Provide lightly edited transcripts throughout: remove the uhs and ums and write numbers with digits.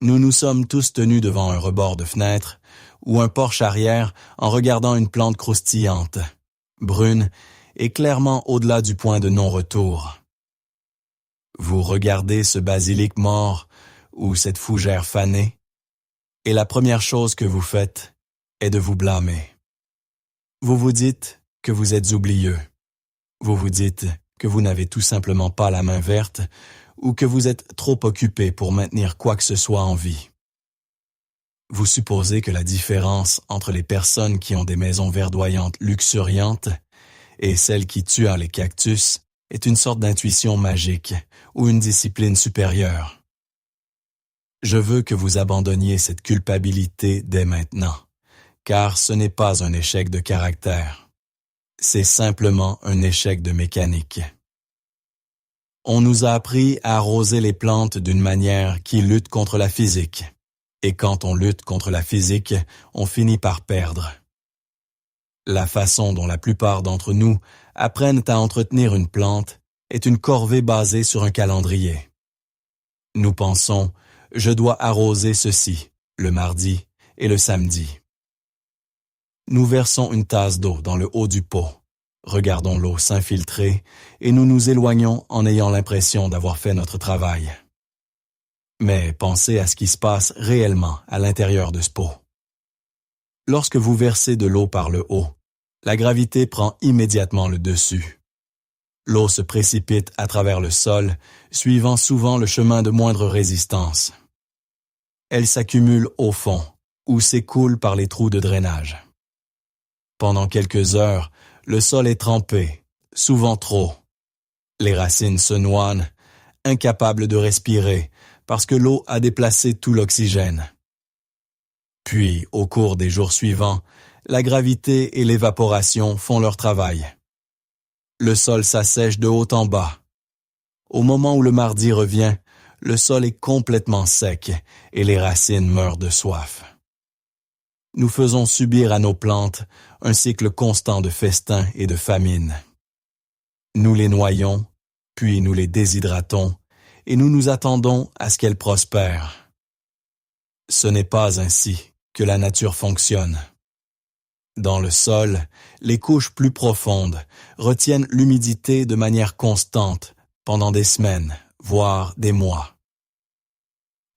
Nous nous sommes tous tenus devant un rebord de fenêtre ou un porche arrière en regardant une plante croustillante, brune et clairement au-delà du point de non-retour. Vous regardez ce basilic mort ou cette fougère fanée, et la première chose que vous faites est de vous blâmer. Vous vous dites que vous êtes oublieux. Vous vous dites que vous n'avez tout simplement pas la main verte ou que vous êtes trop occupé pour maintenir quoi que ce soit en vie. Vous supposez que la différence entre les personnes qui ont des maisons verdoyantes luxuriantes et celles qui tuent les cactus est une sorte d'intuition magique ou une discipline supérieure. Je veux que vous abandonniez cette culpabilité dès maintenant, car ce n'est pas un échec de caractère. C'est simplement un échec de mécanique. On nous a appris à arroser les plantes d'une manière qui lutte contre la physique. Et quand on lutte contre la physique, on finit par perdre. La façon dont la plupart d'entre nous apprennent à entretenir une plante est une corvée basée sur un calendrier. Nous pensons « je dois arroser ceci » le mardi et le samedi. Nous versons une tasse d'eau dans le haut du pot, regardons l'eau s'infiltrer et nous nous éloignons en ayant l'impression d'avoir fait notre travail. Mais pensez à ce qui se passe réellement à l'intérieur de ce pot. Lorsque vous versez de l'eau par le haut, la gravité prend immédiatement le dessus. L'eau se précipite à travers le sol, suivant souvent le chemin de moindre résistance. Elle s'accumule au fond, ou s'écoule par les trous de drainage. Pendant quelques heures, le sol est trempé, souvent trop. Les racines se noient, incapables de respirer, parce que l'eau a déplacé tout l'oxygène. Puis, au cours des jours suivants, la gravité et l'évaporation font leur travail. Le sol s'assèche de haut en bas. Au moment où le mardi revient, le sol est complètement sec et les racines meurent de soif. Nous faisons subir à nos plantes un cycle constant de festin et de famine. Nous les noyons, puis nous les déshydratons, et nous nous attendons à ce qu'elles prospèrent. Ce n'est pas ainsi que la nature fonctionne. Dans le sol, les couches plus profondes retiennent l'humidité de manière constante pendant des semaines, voire des mois.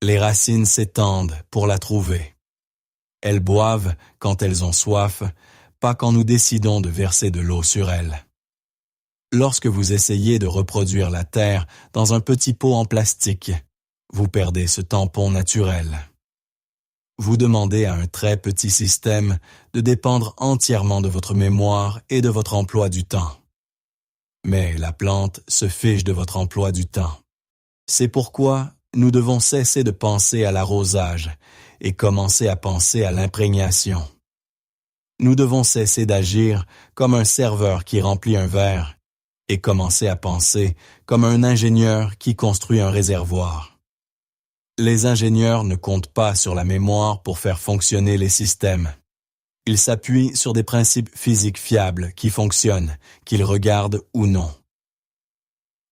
Les racines s'étendent pour la trouver. Elles boivent quand elles ont soif, pas quand nous décidons de verser de l'eau sur elles. Lorsque vous essayez de reproduire la terre dans un petit pot en plastique, vous perdez ce tampon naturel. Vous demandez à un très petit système de dépendre entièrement de votre mémoire et de votre emploi du temps. Mais la plante se fiche de votre emploi du temps. C'est pourquoi nous devons cesser de penser à l'arrosage et commencer à penser à l'imprégnation. Nous devons cesser d'agir comme un serveur qui remplit un verre et commencer à penser comme un ingénieur qui construit un réservoir. Les ingénieurs ne comptent pas sur la mémoire pour faire fonctionner les systèmes. Ils s'appuient sur des principes physiques fiables qui fonctionnent, qu'ils regardent ou non.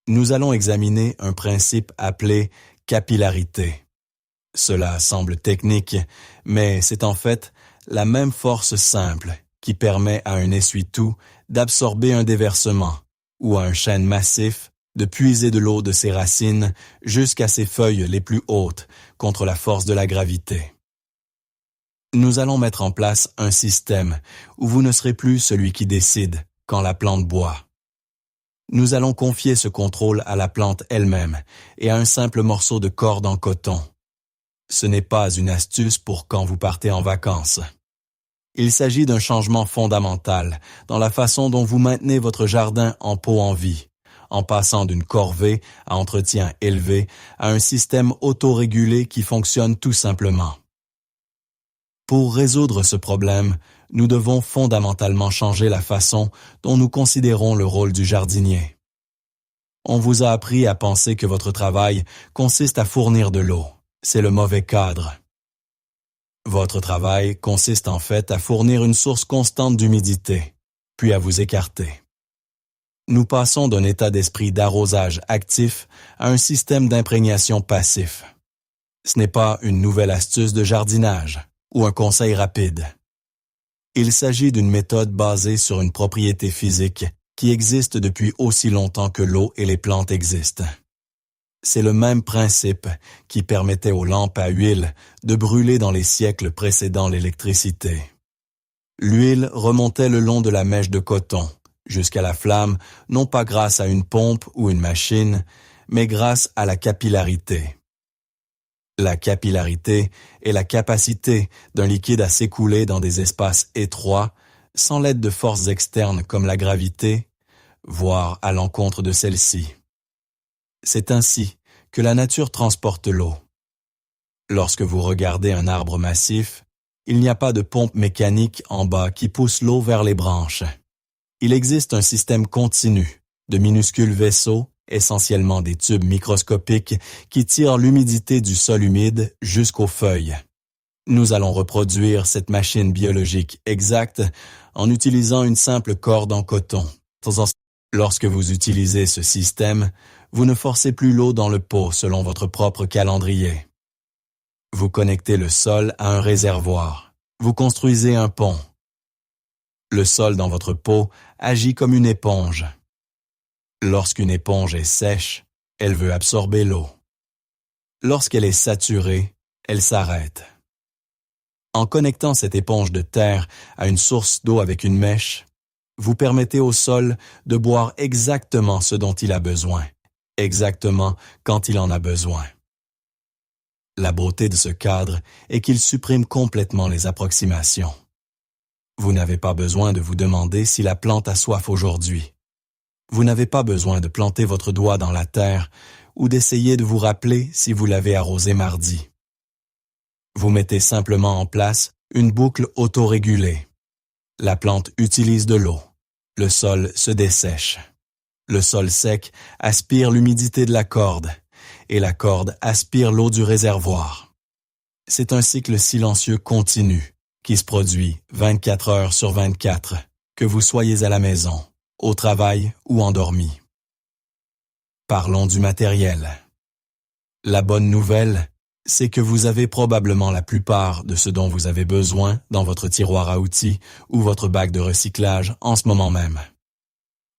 Nous allons examiner un principe appelé capillarité. Cela semble technique, mais c'est en fait la même force simple qui permet à un essuie-tout d'absorber un déversement ou à un chêne massif de puiser de l'eau de ses racines jusqu'à ses feuilles les plus hautes contre la force de la gravité. Nous allons mettre en place un système où vous ne serez plus celui qui décide quand la plante boit. Nous allons confier ce contrôle à la plante elle-même et à un simple morceau de corde en coton. Ce n'est pas une astuce pour quand vous partez en vacances. Il s'agit d'un changement fondamental dans la façon dont vous maintenez votre jardin en pot en vie, en passant d'une corvée à entretien élevé à un système autorégulé qui fonctionne tout simplement. Pour résoudre ce problème, nous devons fondamentalement changer la façon dont nous considérons le rôle du jardinier. On vous a appris à penser que votre travail consiste à fournir de l'eau. C'est le mauvais cadre. Votre travail consiste en fait à fournir une source constante d'humidité, puis à vous écarter. Nous passons d'un état d'esprit d'arrosage actif à un système d'imprégnation passif. Ce n'est pas une nouvelle astuce de jardinage ou un conseil rapide. Il s'agit d'une méthode basée sur une propriété physique qui existe depuis aussi longtemps que l'eau et les plantes existent. C'est le même principe qui permettait aux lampes à huile de brûler dans les siècles précédant l'électricité. L'huile remontait le long de la mèche de coton, jusqu'à la flamme, non pas grâce à une pompe ou une machine, mais grâce à la capillarité. La capillarité est la capacité d'un liquide à s'écouler dans des espaces étroits, sans l'aide de forces externes comme la gravité, voire à l'encontre de celle-ci. C'est ainsi que la nature transporte l'eau. Lorsque vous regardez un arbre massif, il n'y a pas de pompe mécanique en bas qui pousse l'eau vers les branches. Il existe un système continu de minuscules vaisseaux, essentiellement des tubes microscopiques, qui tirent l'humidité du sol humide jusqu'aux feuilles. Nous allons reproduire cette machine biologique exacte en utilisant une simple corde en coton. Lorsque vous utilisez ce système, vous ne forcez plus l'eau dans le pot selon votre propre calendrier. Vous connectez le sol à un réservoir. Vous construisez un pont. Le sol dans votre pot agit comme une éponge. Lorsqu'une éponge est sèche, elle veut absorber l'eau. Lorsqu'elle est saturée, elle s'arrête. En connectant cette éponge de terre à une source d'eau avec une mèche, vous permettez au sol de boire exactement ce dont il a besoin, exactement quand il en a besoin. La beauté de ce cadre est qu'il supprime complètement les approximations. Vous n'avez pas besoin de vous demander si la plante a soif aujourd'hui. Vous n'avez pas besoin de planter votre doigt dans la terre ou d'essayer de vous rappeler si vous l'avez arrosé mardi. Vous mettez simplement en place une boucle autorégulée. La plante utilise de l'eau. Le sol se dessèche. Le sol sec aspire l'humidité de la corde et la corde aspire l'eau du réservoir. C'est un cycle silencieux continu qui se produit 24 heures sur 24, que vous soyez à la maison, au travail ou endormi. Parlons du matériel. La bonne nouvelle, c'est que vous avez probablement la plupart de ce dont vous avez besoin dans votre tiroir à outils ou votre bac de recyclage en ce moment même.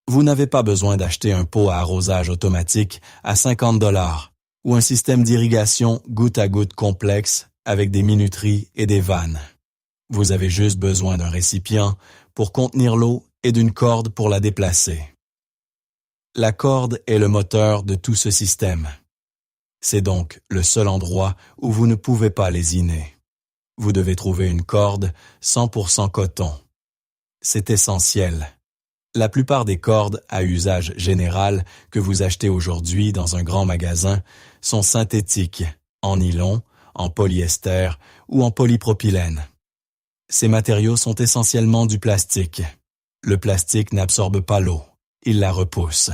Vous n'avez pas besoin d'acheter un pot à arrosage automatique à 50 $ ou un système d'irrigation goutte à goutte complexe avec des minuteries et des vannes. Vous avez juste besoin d'un récipient pour contenir l'eau et d'une corde pour la déplacer. La corde est le moteur de tout ce système. C'est donc le seul endroit où vous ne pouvez pas lésiner. Vous devez trouver une corde 100% coton. C'est essentiel. La plupart des cordes à usage général que vous achetez aujourd'hui dans un grand magasin sont synthétiques, en nylon, en polyester ou en polypropylène. Ces matériaux sont essentiellement du plastique. Le plastique n'absorbe pas l'eau, il la repousse.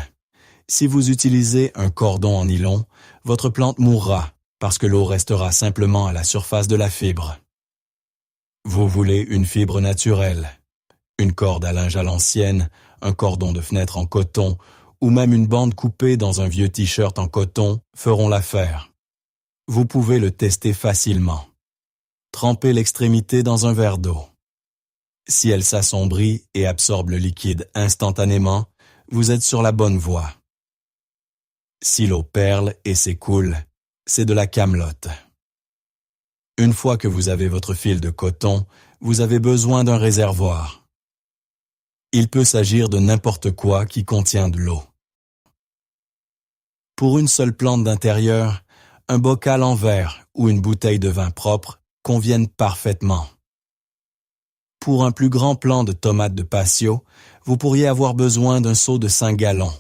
Si vous utilisez un cordon en nylon, votre plante mourra parce que l'eau restera simplement à la surface de la fibre. Vous voulez une fibre naturelle, une corde à linge à l'ancienne, un cordon de fenêtre en coton ou même une bande coupée dans un vieux t-shirt en coton feront l'affaire. Vous pouvez le tester facilement. Trempez l'extrémité dans un verre d'eau. Si elle s'assombrit et absorbe le liquide instantanément, vous êtes sur la bonne voie. Si l'eau perle et s'écoule, c'est de la camelote. Une fois que vous avez votre fil de coton, vous avez besoin d'un réservoir. Il peut s'agir de n'importe quoi qui contient de l'eau. Pour une seule plante d'intérieur, un bocal en verre ou une bouteille de vin propre conviennent parfaitement. Pour un plus grand plant de tomates de patio, vous pourriez avoir besoin d'un seau de 5 gallons.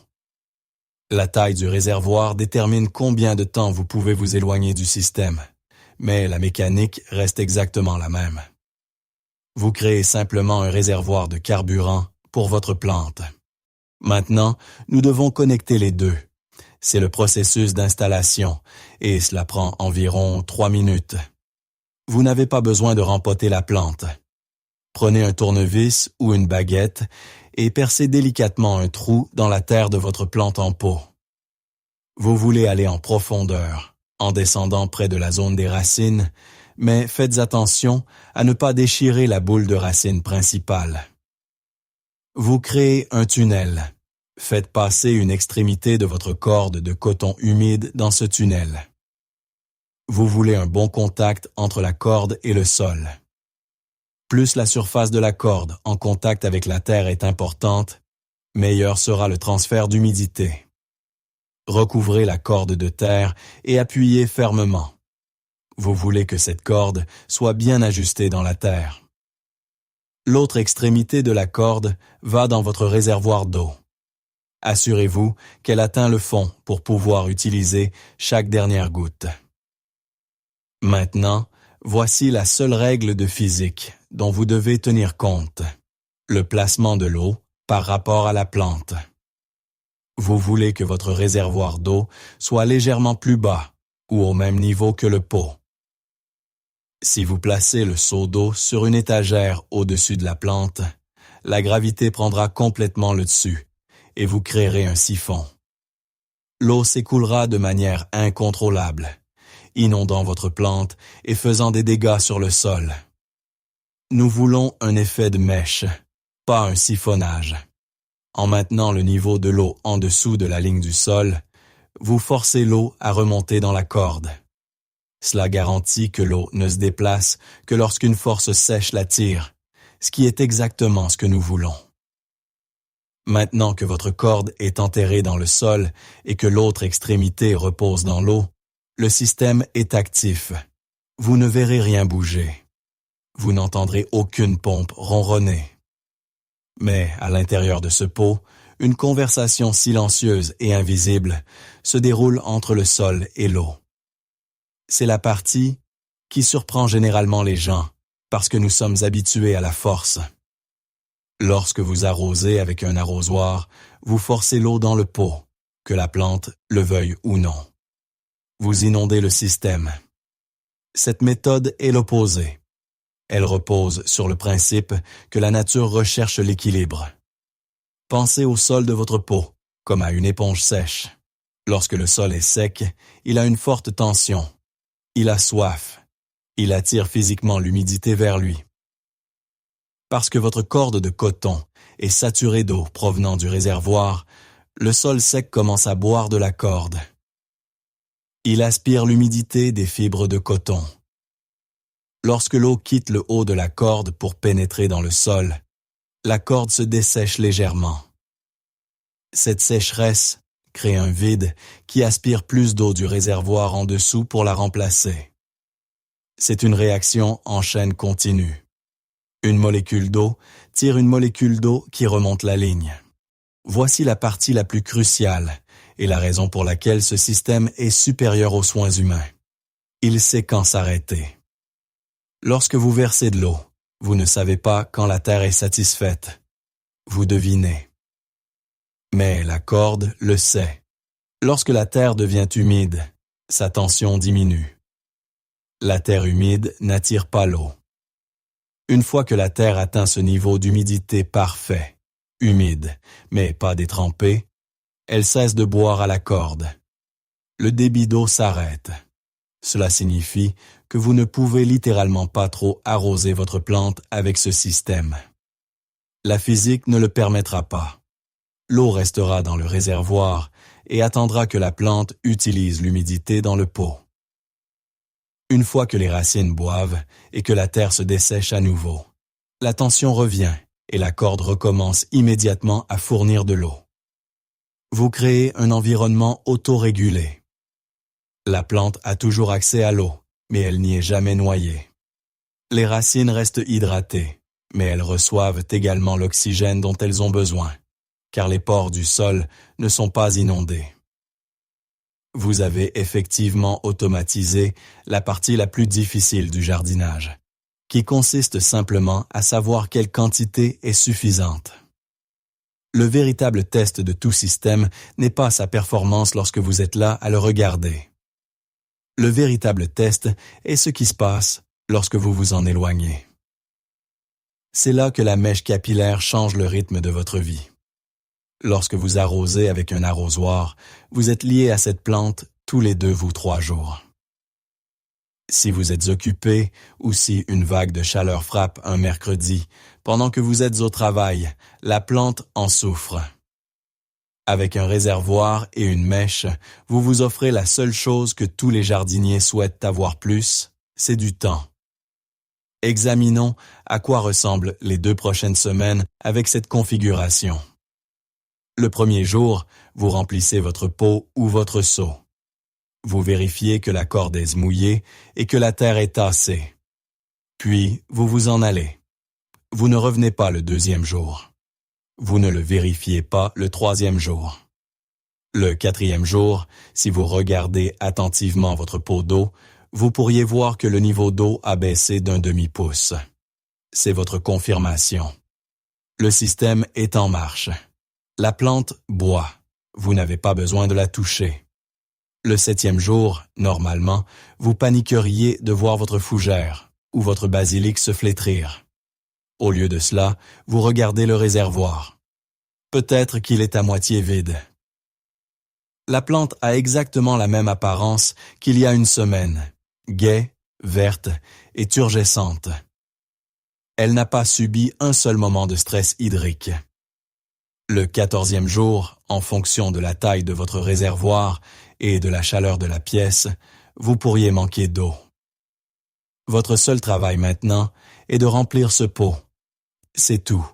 La taille du réservoir détermine combien de temps vous pouvez vous éloigner du système, mais la mécanique reste exactement la même. Vous créez simplement un réservoir de carburant pour votre plante. Maintenant, nous devons connecter les deux. C'est le processus d'installation et cela prend environ 3 minutes. Vous n'avez pas besoin de rempoter la plante. Prenez un tournevis ou une baguette et percez délicatement un trou dans la terre de votre plante en pot. Vous voulez aller en profondeur, en descendant près de la zone des racines, mais faites attention à ne pas déchirer la boule de racine principale. Vous créez un tunnel. Faites passer une extrémité de votre corde de coton humide dans ce tunnel. Vous voulez un bon contact entre la corde et le sol. Plus la surface de la corde en contact avec la terre est importante, meilleur sera le transfert d'humidité. Recouvrez la corde de terre et appuyez fermement. Vous voulez que cette corde soit bien ajustée dans la terre. L'autre extrémité de la corde va dans votre réservoir d'eau. Assurez-vous qu'elle atteint le fond pour pouvoir utiliser chaque dernière goutte. Maintenant, voici la seule règle de physique dont vous devez tenir compte: le placement de l'eau par rapport à la plante. Vous voulez que votre réservoir d'eau soit légèrement plus bas ou au même niveau que le pot. Si vous placez le seau d'eau sur une étagère au-dessus de la plante, la gravité prendra complètement le dessus et vous créerez un siphon. L'eau s'écoulera de manière incontrôlable, inondant votre plante et faisant des dégâts sur le sol. Nous voulons un effet de mèche, pas un siphonnage. En maintenant le niveau de l'eau en dessous de la ligne du sol, vous forcez l'eau à remonter dans la corde. Cela garantit que l'eau ne se déplace que lorsqu'une force sèche la tire, ce qui est exactement ce que nous voulons. Maintenant que votre corde est enterrée dans le sol et que l'autre extrémité repose dans l'eau, le système est actif. Vous ne verrez rien bouger. Vous n'entendrez aucune pompe ronronner. Mais à l'intérieur de ce pot, une conversation silencieuse et invisible se déroule entre le sol et l'eau. C'est la partie qui surprend généralement les gens, parce que nous sommes habitués à la force. Lorsque vous arrosez avec un arrosoir, vous forcez l'eau dans le pot, que la plante le veuille ou non. Vous inondez le système. Cette méthode est l'opposé. Elle repose sur le principe que la nature recherche l'équilibre. Pensez au sol de votre pot, comme à une éponge sèche. Lorsque le sol est sec, il a une forte tension. Il a soif. Il attire physiquement l'humidité vers lui. Parce que votre corde de coton est saturée d'eau provenant du réservoir, le sol sec commence à boire de la corde. Il aspire l'humidité des fibres de coton. Lorsque l'eau quitte le haut de la corde pour pénétrer dans le sol, la corde se dessèche légèrement. Cette sécheresse crée un vide qui aspire plus d'eau du réservoir en dessous pour la remplacer. C'est une réaction en chaîne continue. Une molécule d'eau tire une molécule d'eau qui remonte la ligne. Voici la partie la plus cruciale et la raison pour laquelle ce système est supérieur aux soins humains. Il sait quand s'arrêter. Lorsque vous versez de l'eau, vous ne savez pas quand la terre est satisfaite. Vous devinez. Mais la corde le sait. Lorsque la terre devient humide, sa tension diminue. La terre humide n'attire pas l'eau. Une fois que la terre atteint ce niveau d'humidité parfait, humide, mais pas détrempé, elle cesse de boire à la corde. Le débit d'eau s'arrête. Cela signifie que vous ne pouvez littéralement pas trop arroser votre plante avec ce système. La physique ne le permettra pas. L'eau restera dans le réservoir et attendra que la plante utilise l'humidité dans le pot. Une fois que les racines boivent et que la terre se dessèche à nouveau, la tension revient et la corde recommence immédiatement à fournir de l'eau. Vous créez un environnement autorégulé. La plante a toujours accès à l'eau, mais elle n'y est jamais noyée. Les racines restent hydratées, mais elles reçoivent également l'oxygène dont elles ont besoin, car les pores du sol ne sont pas inondés. Vous avez effectivement automatisé la partie la plus difficile du jardinage, qui consiste simplement à savoir quelle quantité est suffisante. Le véritable test de tout système n'est pas sa performance lorsque vous êtes là à le regarder. Le véritable test est ce qui se passe lorsque vous vous en éloignez. C'est là que la mèche capillaire change le rythme de votre vie. Lorsque vous arrosez avec un arrosoir, vous êtes lié à cette plante tous les 2 ou 3 jours. Si vous êtes occupé ou si une vague de chaleur frappe un mercredi, pendant que vous êtes au travail, la plante en souffre. Avec un réservoir et une mèche, vous vous offrez la seule chose que tous les jardiniers souhaitent avoir plus, c'est du temps. Examinons à quoi ressemblent les 2 prochaines semaines avec cette configuration. Le premier jour, vous remplissez votre pot ou votre seau. Vous vérifiez que la corde est mouillée et que la terre est tassée. Puis, vous vous en allez. Vous ne revenez pas le 2e jour. Vous ne le vérifiez pas le 3e jour. Le 4e jour, si vous regardez attentivement votre pot d'eau, vous pourriez voir que le niveau d'eau a baissé d'1 demi-pouce. C'est votre confirmation. Le système est en marche. La plante boit. Vous n'avez pas besoin de la toucher. Le 7e jour, normalement, vous paniqueriez de voir votre fougère ou votre basilic se flétrir. Au lieu de cela, vous regardez le réservoir. Peut-être qu'il est à moitié vide. La plante a exactement la même apparence qu'il y a une semaine, gaie, verte et turgescente. Elle n'a pas subi un seul moment de stress hydrique. Le 14e jour, en fonction de la taille de votre réservoir et de la chaleur de la pièce, vous pourriez manquer d'eau. Votre seul travail maintenant est de remplir ce pot. C'est tout.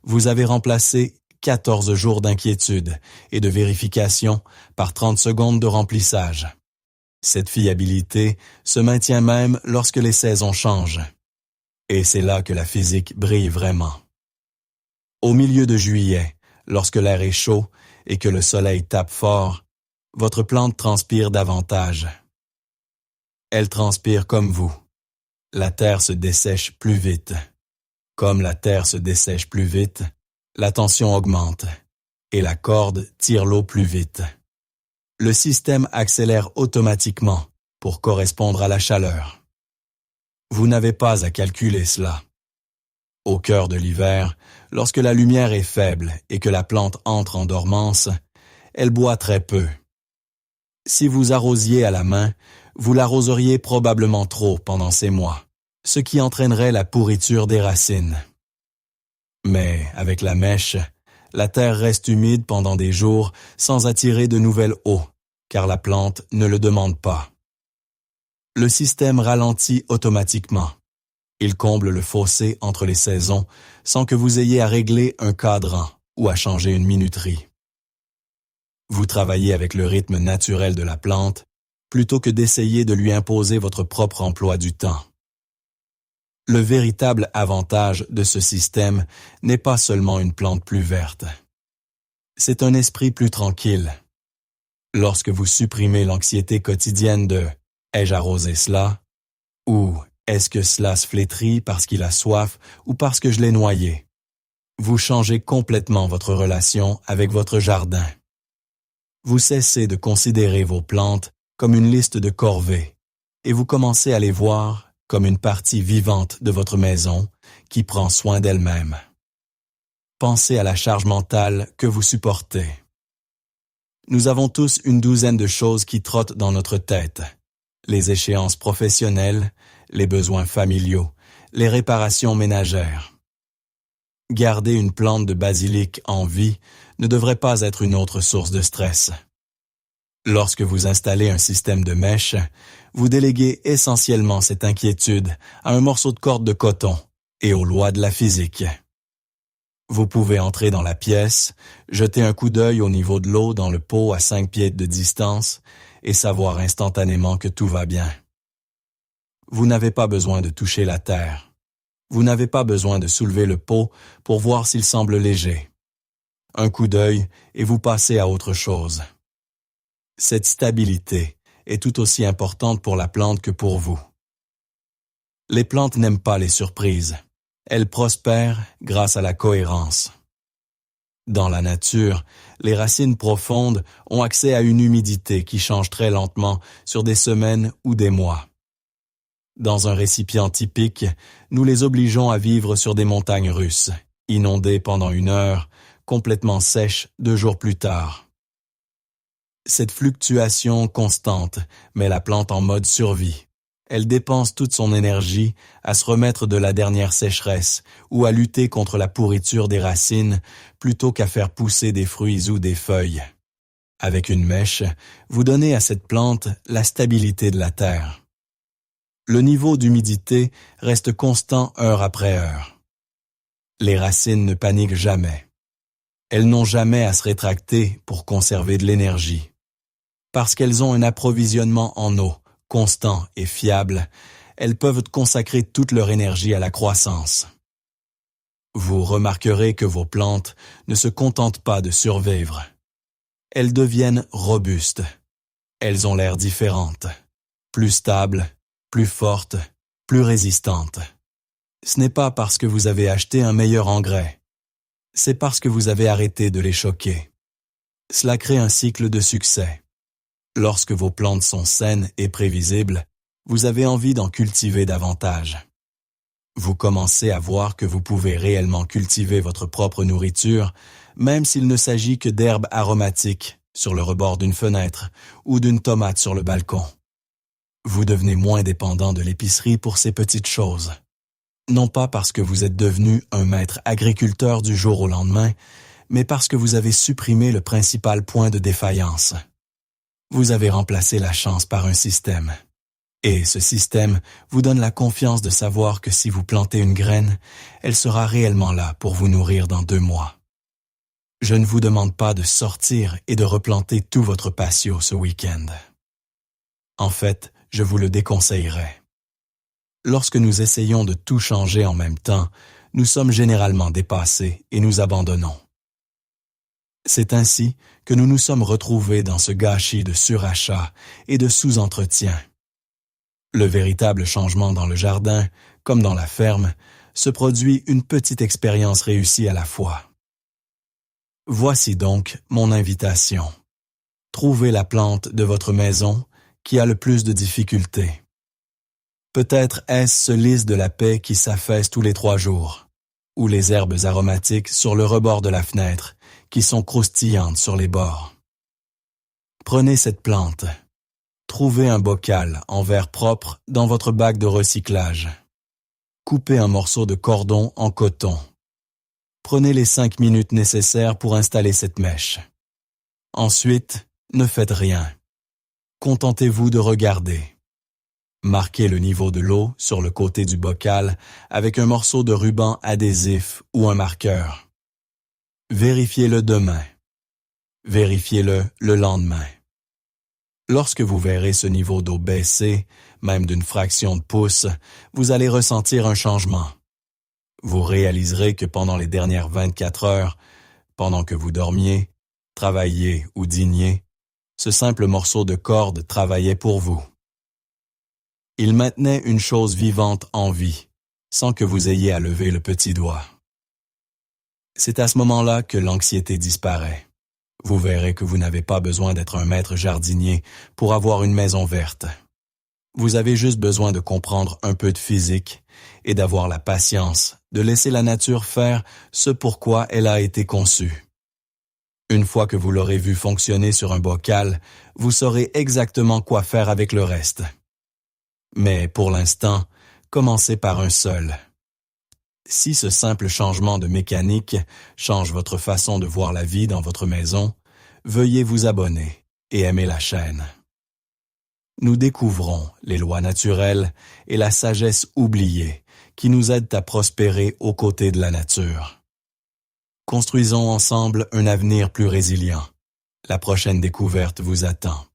Vous avez remplacé 14 jours d'inquiétude et de vérification par 30 secondes de remplissage. Cette fiabilité se maintient même lorsque les saisons changent. Et c'est là que la physique brille vraiment. Au milieu de juillet, lorsque l'air est chaud et que le soleil tape fort, votre plante transpire davantage. Elle transpire comme vous. La terre se dessèche plus vite. Comme la terre se dessèche plus vite, la tension augmente et la corde tire l'eau plus vite. Le système accélère automatiquement pour correspondre à la chaleur. Vous n'avez pas à calculer cela. Au cœur de l'hiver, lorsque la lumière est faible et que la plante entre en dormance, elle boit très peu. Si vous arrosiez à la main, vous l'arroseriez probablement trop pendant ces mois, ce qui entraînerait la pourriture des racines. Mais avec la mèche, la terre reste humide pendant des jours sans attirer de nouvelle eau, car la plante ne le demande pas. Le système ralentit automatiquement. Il comble le fossé entre les saisons sans que vous ayez à régler un cadran ou à changer une minuterie. Vous travaillez avec le rythme naturel de la plante plutôt que d'essayer de lui imposer votre propre emploi du temps. Le véritable avantage de ce système n'est pas seulement une plante plus verte. C'est un esprit plus tranquille. Lorsque vous supprimez l'anxiété quotidienne de « ai-je arrosé cela ?» ou « est-ce que cela se flétrit parce qu'il a soif ou parce que je l'ai noyé ?» vous changez complètement votre relation avec votre jardin. Vous cessez de considérer vos plantes comme une liste de corvées et vous commencez à les voir comme une partie vivante de votre maison qui prend soin d'elle-même. Pensez à la charge mentale que vous supportez. Nous avons tous une douzaine de choses qui trottent dans notre tête. Les échéances professionnelles, les besoins familiaux, les réparations ménagères. Garder une plante de basilic en vie ne devrait pas être une autre source de stress. Lorsque vous installez un système de mèche, vous déléguez essentiellement cette inquiétude à un morceau de corde de coton et aux lois de la physique. Vous pouvez entrer dans la pièce, jeter un coup d'œil au niveau de l'eau dans le pot à 5 pieds de distance et savoir instantanément que tout va bien. Vous n'avez pas besoin de toucher la terre. Vous n'avez pas besoin de soulever le pot pour voir s'il semble léger. Un coup d'œil et vous passez à autre chose. Cette stabilité est tout aussi importante pour la plante que pour vous. Les plantes n'aiment pas les surprises. Elles prospèrent grâce à la cohérence. Dans la nature, les racines profondes ont accès à une humidité qui change très lentement sur des semaines ou des mois. Dans un récipient typique, nous les obligeons à vivre sur des montagnes russes, inondées pendant 1 heure, complètement sèches 2 jours plus tard. Cette fluctuation constante met la plante en mode survie. Elle dépense toute son énergie à se remettre de la dernière sécheresse ou à lutter contre la pourriture des racines plutôt qu'à faire pousser des fruits ou des feuilles. Avec une mèche, vous donnez à cette plante la stabilité de la terre. Le niveau d'humidité reste constant heure après heure. Les racines ne paniquent jamais. Elles n'ont jamais à se rétracter pour conserver de l'énergie. Parce qu'elles ont un approvisionnement en eau constant et fiable, elles peuvent consacrer toute leur énergie à la croissance. Vous remarquerez que vos plantes ne se contentent pas de survivre. Elles deviennent robustes. Elles ont l'air différentes, plus stables, plus fortes, plus résistantes. Ce n'est pas parce que vous avez acheté un meilleur engrais. C'est parce que vous avez arrêté de les choquer. Cela crée un cycle de succès. Lorsque vos plantes sont saines et prévisibles, vous avez envie d'en cultiver davantage. Vous commencez à voir que vous pouvez réellement cultiver votre propre nourriture, même s'il ne s'agit que d'herbes aromatiques sur le rebord d'une fenêtre ou d'une tomate sur le balcon. Vous devenez moins dépendant de l'épicerie pour ces petites choses. Non pas parce que vous êtes devenu un maître agriculteur du jour au lendemain, mais parce que vous avez supprimé le principal point de défaillance. Vous avez remplacé la chance par un système. Et ce système vous donne la confiance de savoir que si vous plantez une graine, elle sera réellement là pour vous nourrir dans 2 mois. Je ne vous demande pas de sortir et de replanter tout votre patio ce week-end. En fait, je vous le déconseillerais. Lorsque nous essayons de tout changer en même temps, nous sommes généralement dépassés et nous abandonnons. C'est ainsi que nous nous sommes retrouvés dans ce gâchis de surachat et de sous-entretien. Le véritable changement dans le jardin, comme dans la ferme, se produit une petite expérience réussie à la fois. Voici donc mon invitation. Trouvez la plante de votre maison qui a le plus de difficultés. Peut-être est-ce ce lys de la paix qui s'affaisse tous les 3 jours, ou les herbes aromatiques sur le rebord de la fenêtre, qui sont croustillantes sur les bords. Prenez cette plante. Trouvez un bocal en verre propre dans votre bac de recyclage. Coupez un morceau de cordon en coton. Prenez les 5 minutes nécessaires pour installer cette mèche. Ensuite, ne faites rien. Contentez-vous de regarder. Marquez le niveau de l'eau sur le côté du bocal avec un morceau de ruban adhésif ou un marqueur. Vérifiez-le demain. Vérifiez-le le lendemain. Lorsque vous verrez ce niveau d'eau baisser, même d'une fraction de pouce, vous allez ressentir un changement. Vous réaliserez que pendant les dernières 24 heures, pendant que vous dormiez, travailliez ou dîniez, ce simple morceau de corde travaillait pour vous. Il maintenait une chose vivante en vie, sans que vous ayez à lever le petit doigt. C'est à ce moment-là que l'anxiété disparaît. Vous verrez que vous n'avez pas besoin d'être un maître jardinier pour avoir une maison verte. Vous avez juste besoin de comprendre un peu de physique et d'avoir la patience de laisser la nature faire ce pourquoi elle a été conçue. Une fois que vous l'aurez vu fonctionner sur un bocal, vous saurez exactement quoi faire avec le reste. Mais pour l'instant, commencez par un seul. Si ce simple changement de mécanique change votre façon de voir la vie dans votre maison, veuillez vous abonner et aimer la chaîne. Nous découvrons les lois naturelles et la sagesse oubliée qui nous aident à prospérer aux côtés de la nature. Construisons ensemble un avenir plus résilient. La prochaine découverte vous attend.